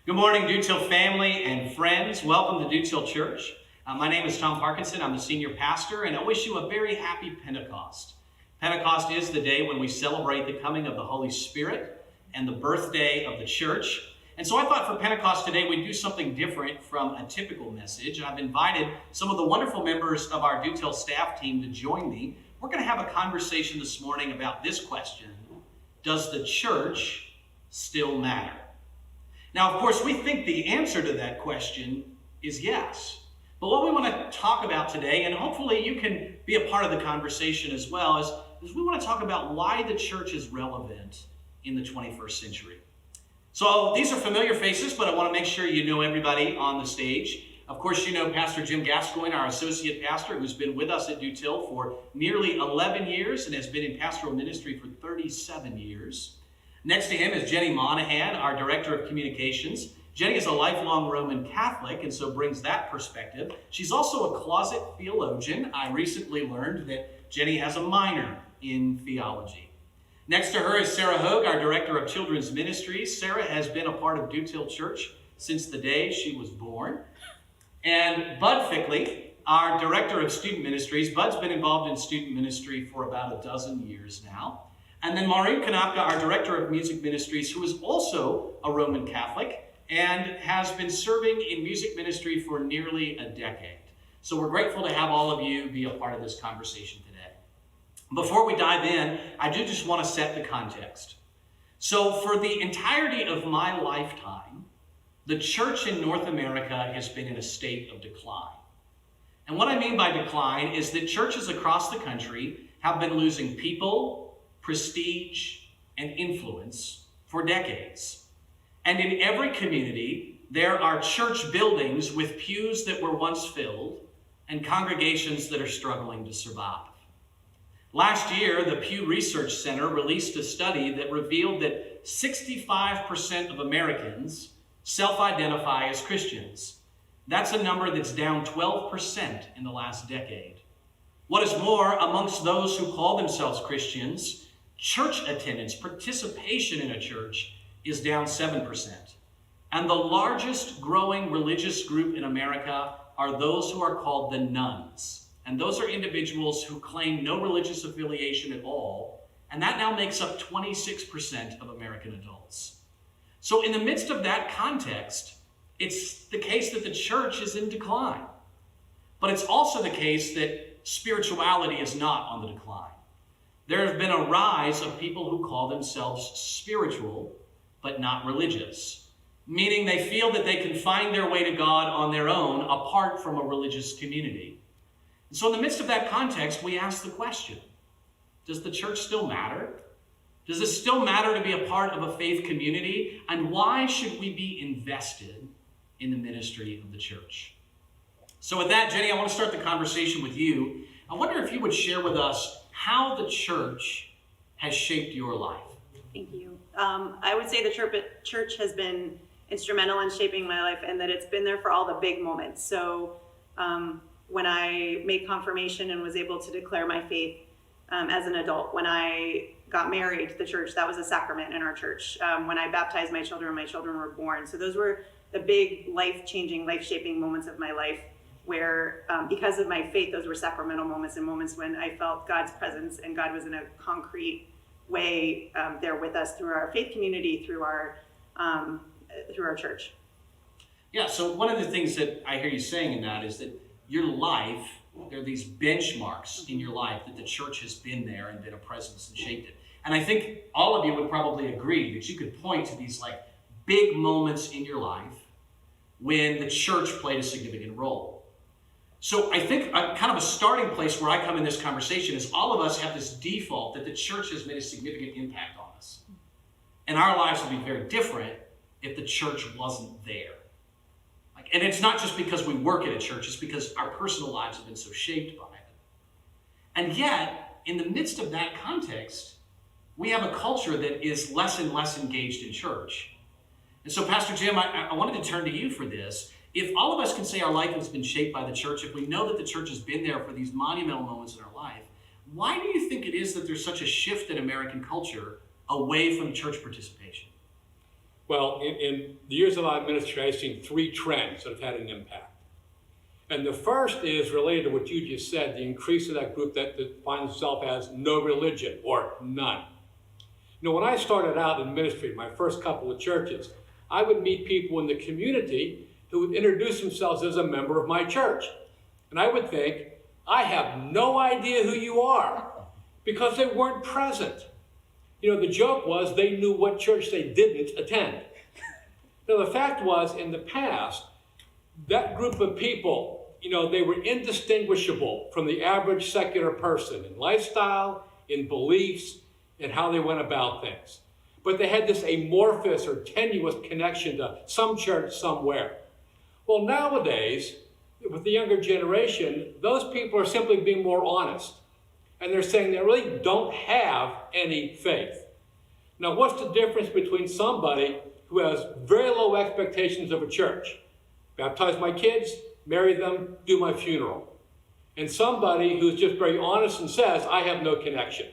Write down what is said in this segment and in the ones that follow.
Good morning, Dutill family and friends. Welcome to Dutill Church. My name is Tom Parkinson. I'm the senior pastor, and I wish you a very happy Pentecost. Pentecost is the day when we celebrate the coming of the Holy Spirit and the birthday of the church. And so I thought for Pentecost today we'd do something different from a typical message. And I've invited some of the wonderful members of our Dutill staff team to join me. We're going to have a conversation this morning about this question: does the church still matter? Now, of course, we think the answer to that question is yes. But what we want to talk about today, and hopefully you can be a part of the conversation as well, is we want to talk about why the church is relevant in the 21st century. So these are familiar faces, but I want to make sure you know everybody on the stage. Of course, you know Pastor Jim Gascoigne, our associate pastor, who's been with us at Dutill for nearly 11 years and has been in pastoral ministry for 37 years. Next to him is Jenny Monahan, our Director of Communications. Jenny is a lifelong Roman Catholic and so brings that perspective. She's also a closet theologian. I recently learned that Jenny has a minor in theology. Next to her is Sarah Hogue, our Director of Children's Ministries. Sarah has been a part of Dutill Church since the day she was born. And Bud Fickley, our Director of Student Ministries. Bud's been involved in student ministry for about a dozen years now. And then Maureen Kanapka, our Director of Music Ministries, who is also a Roman Catholic and has been serving in music ministry for nearly a decade. So we're grateful to have all of you be a part of this conversation today. Before we dive in, I do just want to set the context. So for the entirety of my lifetime, the church in North America has been in a state of decline. And what I mean by decline is that churches across the country have been losing people, prestige, and influence for decades. And in every community, there are church buildings with pews that were once filled and congregations that are struggling to survive. Last year, the Pew Research Center released a study that revealed that 65% of Americans self-identify as Christians. That's a number that's down 12% in the last decade. What is more, amongst those who call themselves Christians, church attendance, participation in a church, is down 7%. And the largest growing religious group in America are those who are called the nuns. And those are individuals who claim no religious affiliation at all. And that now makes up 26% of American adults. So in the midst of that context, it's the case that the church is in decline. But it's also the case that spirituality is not on the decline. There has been a rise of people who call themselves spiritual, but not religious, meaning they feel that they can find their way to God on their own apart from a religious community. And so in the midst of that context, we ask the question, does the church still matter? Does it still matter to be a part of a faith community? And why should we be invested in the ministry of the church? So with that, Jenny, I want to start the conversation with you. I wonder if you would share with us how the church has shaped your life. Thank you. I would say the church has been instrumental in shaping my life, and that it's been there for all the big moments. So when I made confirmation and was able to declare my faith as an adult, when I got married, the church, that was a sacrament in our church. When I baptized my children were born. So those were the big life-changing, life-shaping moments of my life, where because of my faith, those were sacramental moments and moments when I felt God's presence, and God was in a concrete way there with us through our faith community, through our church. Yeah, so one of the things that I hear you saying in that is that your life, there are these benchmarks in your life that the church has been there and been a presence and shaped it. And I think all of you would probably agree that you could point to these like big moments in your life when the church played a significant role. So I think kind of a starting place where I come in this conversation is all of us have this default that the church has made a significant impact on us. And our lives would be very different if the church wasn't there. And it's not just because we work at a church, it's because our personal lives have been so shaped by it. And yet, in the midst of that context, we have a culture that is less and less engaged in church. And so, Pastor Jim, I wanted to turn to you for this. If all of us can say our life has been shaped by the church, if we know that the church has been there for these monumental moments in our life, why do you think it is that there's such a shift in American culture away from church participation? Well, in the years of my ministry, I've seen three trends that have had an impact. And the first is related to what you just said, the increase of that group that defines itself as no religion or none. You know, when I started out in ministry, my first couple of churches, I would meet people in the community who would introduce themselves as a member of my church. And I would think, I have no idea who you are, because they weren't present. You know, the joke was they knew what church they didn't attend. Now, the fact was, in the past, that group of people, you know, they were indistinguishable from the average secular person in lifestyle, in beliefs, and how they went about things. But they had this amorphous or tenuous connection to some church somewhere. Well, nowadays, with the younger generation, those people are simply being more honest. And they're saying they really don't have any faith. Now, what's the difference between somebody who has very low expectations of a church, baptize my kids, marry them, do my funeral, and somebody who's just very honest and says, I have no connection?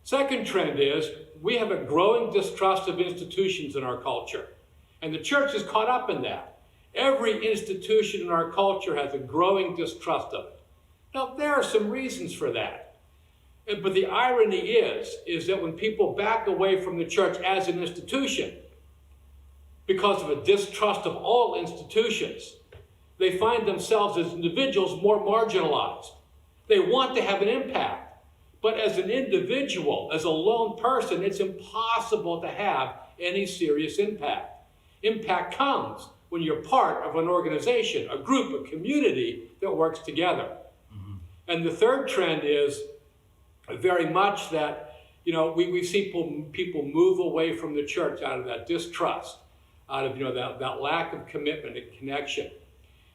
Second trend is we have a growing distrust of institutions in our culture, and the church is caught up in that. Every institution in our culture has a growing distrust of it. Now, there are some reasons for that. But the irony is that when people back away from the church as an institution, because of a distrust of all institutions, they find themselves as individuals more marginalized. They want to have an impact. But as an individual, as a lone person, it's impossible to have any serious impact. Impact comes when you're part of an organization, a group, a community that works together. And the third trend is very much that, you know, we see people move away from the church out of that distrust, out of, you know, that lack of commitment and connection.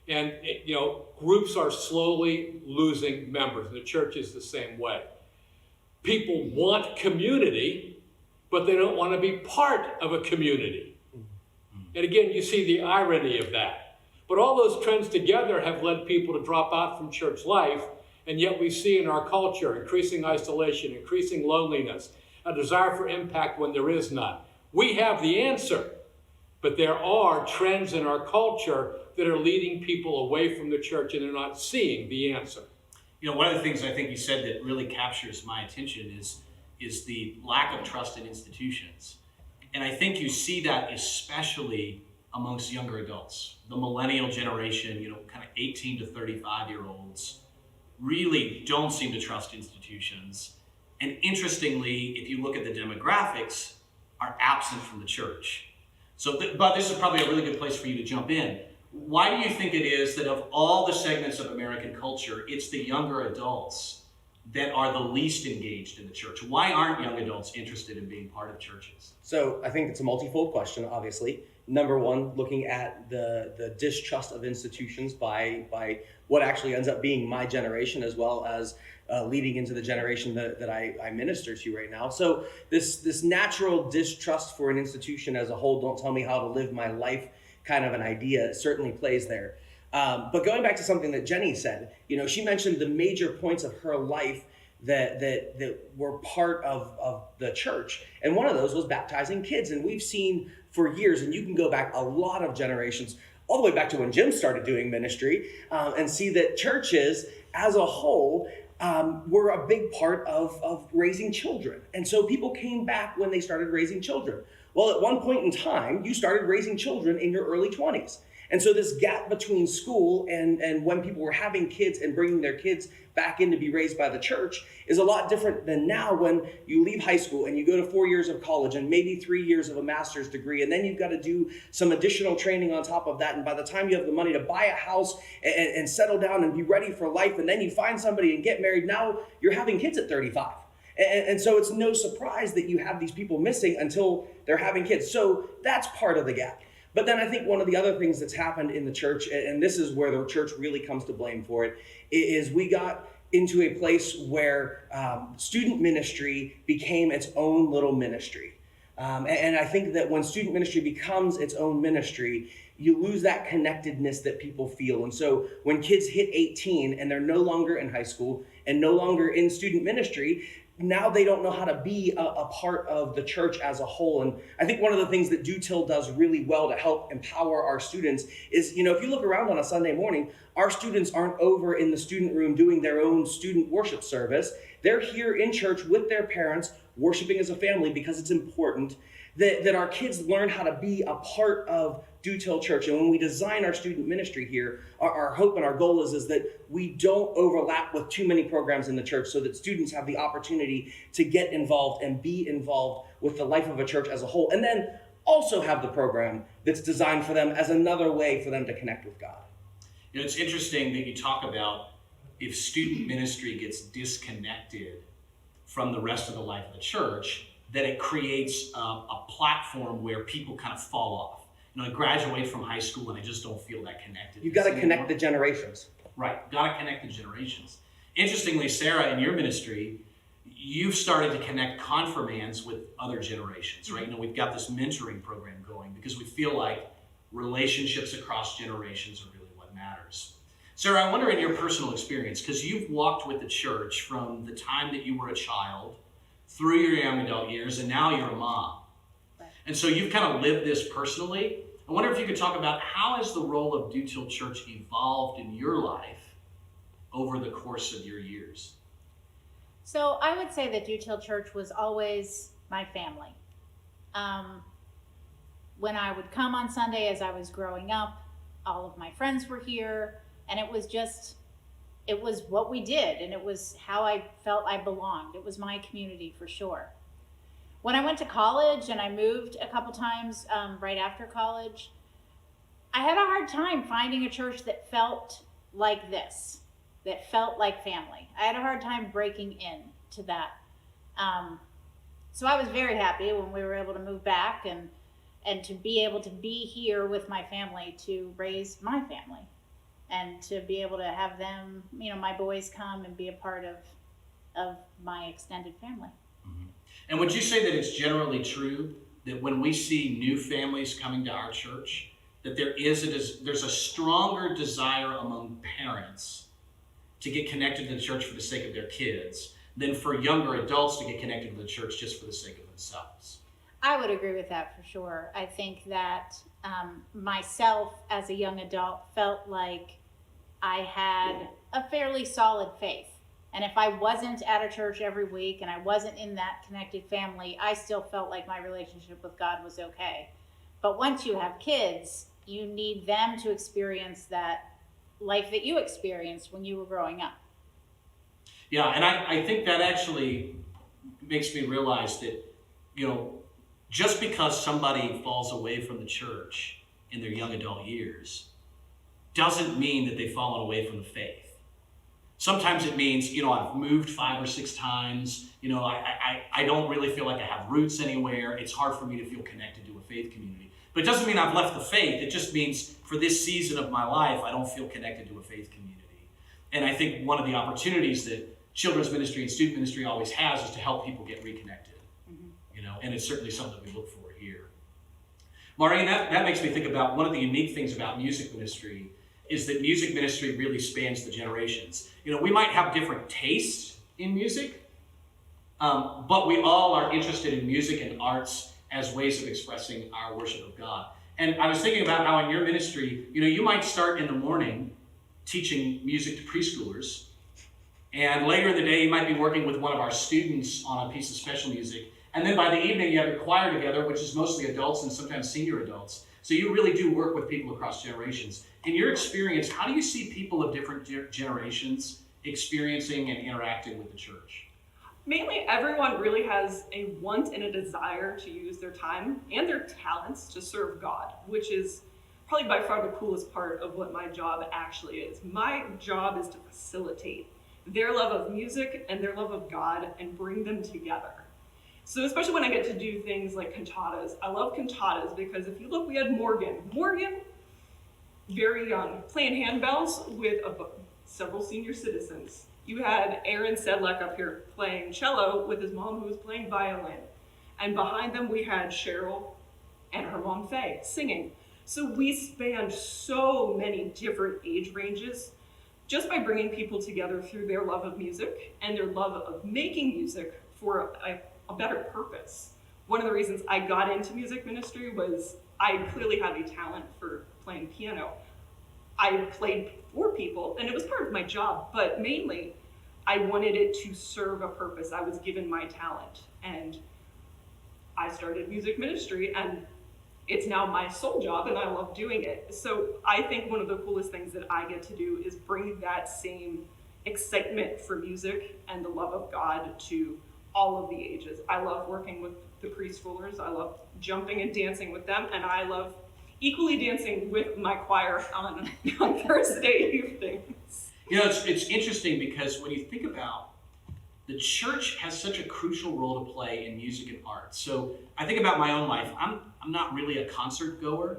And, you know, groups are slowly losing members, and the church is the same way. People want community, but they don't want to be part of a community. And again, you see the irony of that. But all those trends together have led people to drop out from church life. And yet we see in our culture increasing isolation, increasing loneliness, a desire for impact when there is none. We have the answer, but there are trends in our culture that are leading people away from the church, and they're not seeing the answer. You know, one of the things I think you said that really captures my attention is the lack of trust in institutions. And I think you see that especially amongst younger adults. The millennial generation, you know, kind of 18 to 35-year-olds, really don't seem to trust institutions. And interestingly, if you look at the demographics, are absent from the church. So, but this is probably a really good place for you to jump in. Why do you think it is that of all the segments of American culture, it's the younger adults that are the least engaged in the church? Why aren't young adults interested in being part of churches? So I think it's a multifold question, obviously. Number one, looking at the distrust of institutions by what actually ends up being my generation, as well as leading into the generation that I minister to right now. So this natural distrust for an institution as a whole, don't tell me how to live my life kind of an idea, certainly plays there. But going back to something that Jenny said, you know, she mentioned the major points of her life that were part of the church. And one of those was baptizing kids. And we've seen for years, and you can go back a lot of generations, all the way back to when Jim started doing ministry, and see that churches as a whole were a big part of raising children. And so people came back when they started raising children. Well, at one point in time, you started raising children in your early 20s. And so this gap between school and when people were having kids and bringing their kids back in to be raised by the church is a lot different than now, when you leave high school and you go to 4 years of college and maybe 3 years of a master's degree. And then you've got to do some additional training on top of that. And by the time you have the money to buy a house and settle down and be ready for life, and then you find somebody and get married, now you're having kids at 35. And so it's no surprise that you have these people missing until they're having kids. So that's part of the gap. But then I think one of the other things that's happened in the church, and this is where the church really comes to blame for it, is we got into a place where student ministry became its own little ministry. And I think that when student ministry becomes its own ministry, you lose that connectedness that people feel. And so when kids hit 18 and they're no longer in high school and no longer in student ministry, now they don't know how to be a part of the church as a whole. And I think one of the things that Do Till does really well to help empower our students is, you know, if you look around on a Sunday morning, our students aren't over in the student room doing their own student worship service. They're here in church with their parents, worshiping as a family, because it's important that our kids learn how to be a part of Do Till Church. And when we design our student ministry here, our hope and our goal is that we don't overlap with too many programs in the church, so that students have the opportunity to get involved and be involved with the life of a church as a whole, and then also have the program that's designed for them as another way for them to connect with God. You know, it's interesting that you talk about if student ministry gets disconnected from the rest of the life of the church, that it creates a platform where people kind of fall off. You know, I graduate from high school and I just don't feel that connected. You've got to connect the generations. Right, got to connect the generations. Interestingly, Sarah, in your ministry, you've started to connect confirmands with other generations, right? You know, we've got this mentoring program going because we feel like relationships across generations are really what matters. Sarah, I wonder in your personal experience, because you've walked with the church from the time that you were a child through your young adult years, and now you're a mom. Right. And so you've kind of lived this personally. I wonder if you could talk about how has the role of Do Till Church evolved in your life over the course of your years? So I would say that Do Till Church was always my family. When I would come on Sunday as I was growing up, all of my friends were here, and it was what we did, and it was how I felt I belonged. It was my community for sure. When I went to college and I moved a couple times right after college, I had a hard time finding a church that felt like this, that felt like family. I had a hard time breaking in to that. So I was very happy when we were able to move back and to be able to be here with my family to raise my family. And to be able to have them, you know, my boys come and be a part of my extended family. Mm-hmm. And would you say that it's generally true that when we see new families coming to our church, that there's a stronger desire among parents to get connected to the church for the sake of their kids than for younger adults to get connected to the church just for the sake of themselves? I would agree with that for sure. I think that myself as a young adult felt like I had a fairly solid faith. And if I wasn't at a church every week and I wasn't in that connected family, I still felt like my relationship with God was okay. But once you have kids, you need them to experience that life that you experienced when you were growing up. Yeah, and I think that actually makes me realize that, you know, just because somebody falls away from the church in their young adult years doesn't mean that they've fallen away from the faith. Sometimes it means, you know, I've moved 5 or 6 times, you know, I don't really feel like I have roots anywhere. It's hard for me to feel connected to a faith community. But it doesn't mean I've left the faith. It just means for this season of my life, I don't feel connected to a faith community. And I think one of the opportunities that children's ministry and student ministry always has is to help people get reconnected, you know, and it's certainly something we look for here. Maureen, that makes me think about one of the unique things about music ministry is that music ministry really spans the generations. You know, we might have different tastes in music, but we all are interested in music and arts as ways of expressing our worship of God. And I was thinking about how in your ministry, you know, you might start in the morning teaching music to preschoolers, and later in the day you might be working with one of our students on a piece of special music, and then by the evening you have your choir together, which is mostly adults and sometimes senior adults. So you really do work with people across generations. In your experience, how do you see people of different generations experiencing and interacting with the church? Mainly, everyone really has a want and a desire to use their time and their talents to serve God, which is probably by far the coolest part of what my job actually is. My job is to facilitate their love of music and their love of God and bring them together. So especially when I get to do things like cantatas. I love cantatas because if you look, we had Morgan, very young, playing handbells with several senior citizens. You had Aaron Sedlak up here playing cello with his mom who was playing violin. And behind them we had Cheryl and her mom Faye singing. So we spanned so many different age ranges just by bringing people together through their love of music and their love of making music for a better purpose. One of the reasons I got into music ministry was I clearly had a talent for playing piano. I played for people, and it was part of my job, but mainly I wanted it to serve a purpose. I was given my talent, and I started music ministry, and it's now my sole job, and I love doing it. So I think one of the coolest things that I get to do is bring that same excitement for music and the love of God to all of the ages. I love working with the preschoolers. I love jumping and dancing with them, and I love equally dancing with my choir on Thursday evenings. You know, it's interesting because when you think about the church has such a crucial role to play in music and art. So I think about my own life. I'm not really a concert goer.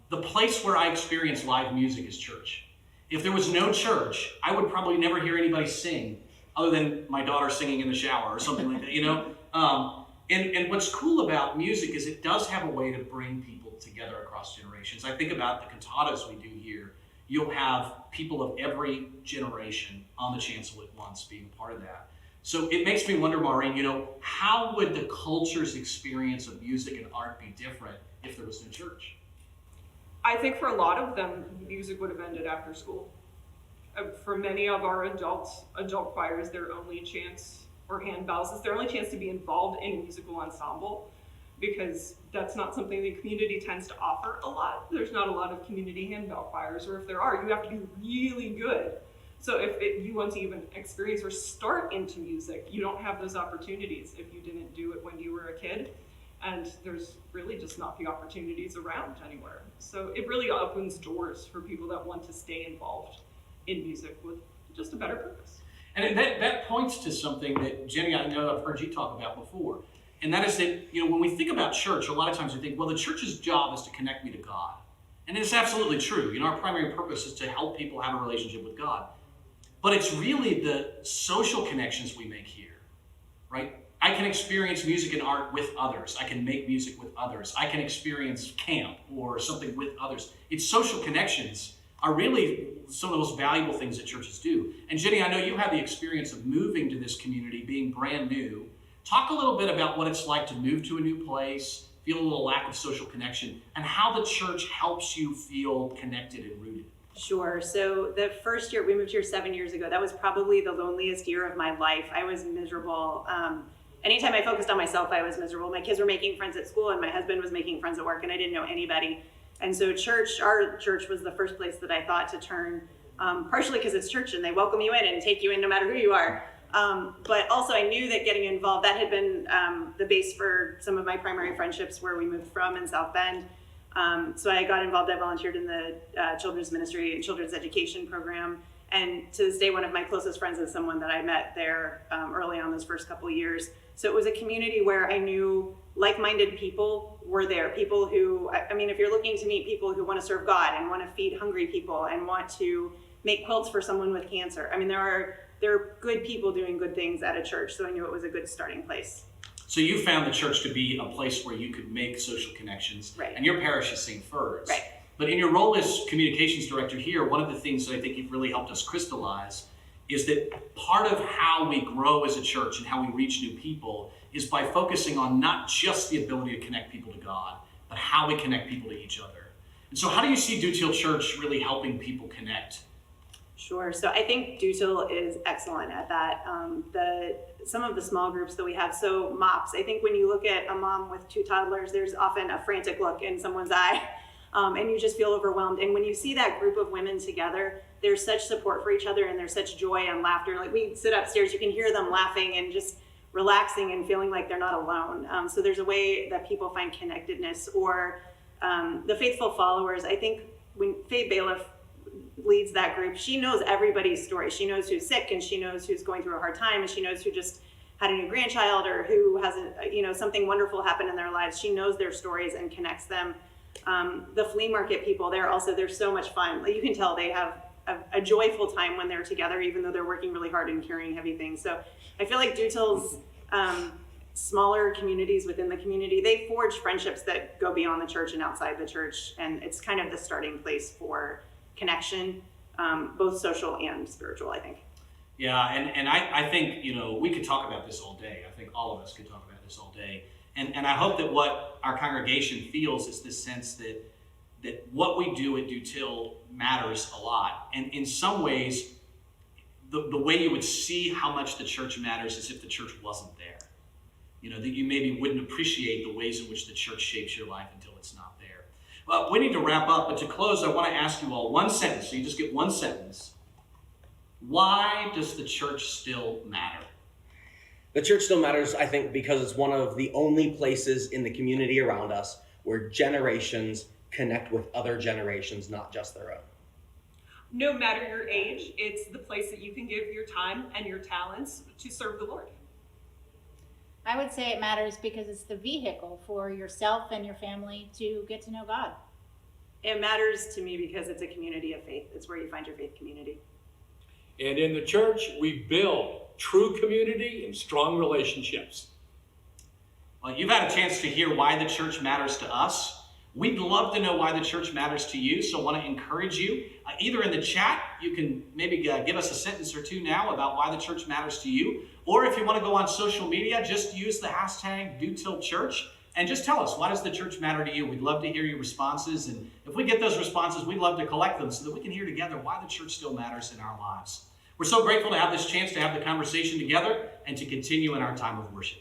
The place where I experience live music is church. If there was no church, I would probably never hear anybody sing other than my daughter singing in the shower or something like that, you know? And what's cool about music is it does have a way to bring people together across generations. I think about the cantatas we do here. You'll have people of every generation on the chancel at once being a part of that. So it makes me wonder, Maureen, you know, how would the culture's experience of music and art be different if there was no church? I think for a lot of them, music would have ended after school. For many of our adult choirs, their only chance, or handbells, is their only chance to be involved in a musical ensemble, because that's not something the community tends to offer a lot. There's not a lot of community handbell choirs, or if there are, you have to be really good. So if you want to even experience or start into music, you don't have those opportunities if you didn't do it when you were a kid. And there's really just not the opportunities around anywhere. So it really opens doors for people that want to stay involved in music with just a better purpose. And that points to something that, Jenny, I know I've heard you talk about before. And that is that, you know, when we think about church, a lot of times we think, well, the church's job is to connect me to God. And it's absolutely true. You know, our primary purpose is to help people have a relationship with God. But it's really the social connections we make here, right? I can experience music and art with others. I can make music with others. I can experience camp or something with others. It's social connections are really some of the most valuable things that churches do. And Jenny, I know you have the experience of moving to this community, being brand new. Talk a little bit about what it's like to move to a new place, feel a little lack of social connection, and how the church helps you feel connected and rooted. Sure. So the first year, we moved here 7 years ago. That was probably the loneliest year of my life. I was miserable. Anytime I focused on myself, I was miserable. My kids were making friends at school and my husband was making friends at work, and I didn't know anybody. And so our church was the first place that I thought to turn, partially because it's church and they welcome you in and take you in no matter who you are. But also I knew that getting involved, that had been the base for some of my primary friendships where we moved from in South Bend. So I got involved, I volunteered in the children's ministry and children's education program. And to this day, one of my closest friends is someone that I met there early on those first couple of years. So it was a community where I knew like-minded people were there. People who, I mean, if you're looking to meet people who want to serve God and want to feed hungry people and want to make quilts for someone with cancer. I mean, there are good people doing good things at a church. So I knew it was a good starting place. So you found the church to be a place where you could make social connections. Right. And your parish is St. Fur's. Right. But in your role as communications director here, one of the things that I think you've really helped us crystallize is that part of how we grow as a church and how we reach new people is by focusing on not just the ability to connect people to God, but how we connect people to each other. And so how do you see Dutiel Church really helping people connect? Sure. So I think Dutiel is excellent at that. Some of the small groups that we have, so MOPS, I think when you look at a mom with 2 toddlers, there's often a frantic look in someone's eye. And you just feel overwhelmed. And when you see that group of women together, there's such support for each other and there's such joy and laughter. Like we sit upstairs, you can hear them laughing and just relaxing and feeling like they're not alone. So there's a way that people find connectedness. Or the faithful followers, I think when Faye Bailiff leads that group, she knows everybody's story. She knows who's sick and she knows who's going through a hard time and she knows who just had a new grandchild or who has something wonderful happen in their lives. She knows their stories and connects them. The flea market people, they're so much fun. You can tell they have a joyful time when they're together, even though they're working really hard and carrying heavy things. So I feel like Dutiel's smaller communities within the community, they forge friendships that go beyond the church and outside the church. And it's kind of the starting place for connection, both social and spiritual, I think. Yeah, and I think, we could talk about this all day. I think all of us could talk about this all day. And I hope that what our congregation feels is this sense that what we do at Do Till matters a lot. And in some ways, the way you would see how much the church matters is if the church wasn't there. That you maybe wouldn't appreciate the ways in which the church shapes your life until it's not there. Well, we need to wrap up, but to close, I want to ask you all one sentence. So you just get one sentence. Why does the church still matter? The church still matters, I think, because it's one of the only places in the community around us where generations connect with other generations, not just their own. No matter your age, it's the place that you can give your time and your talents to serve the Lord. I would say it matters because it's the vehicle for yourself and your family to get to know God. It matters to me because it's a community of faith. It's where you find your faith community. And in the church, we build true community and strong relationships. Well, you've had a chance to hear why the church matters to us. We'd love to know why the church matters to you, so I want to encourage you. Either in the chat, you can maybe give us a sentence or two now about why the church matters to you, or if you want to go on social media, just use the hashtag #DoTillChurch and just tell us, why does the church matter to you? We'd love to hear your responses, and if we get those responses, we'd love to collect them so that we can hear together why the church still matters in our lives. We're so grateful to have this chance to have the conversation together and to continue in our time of worship.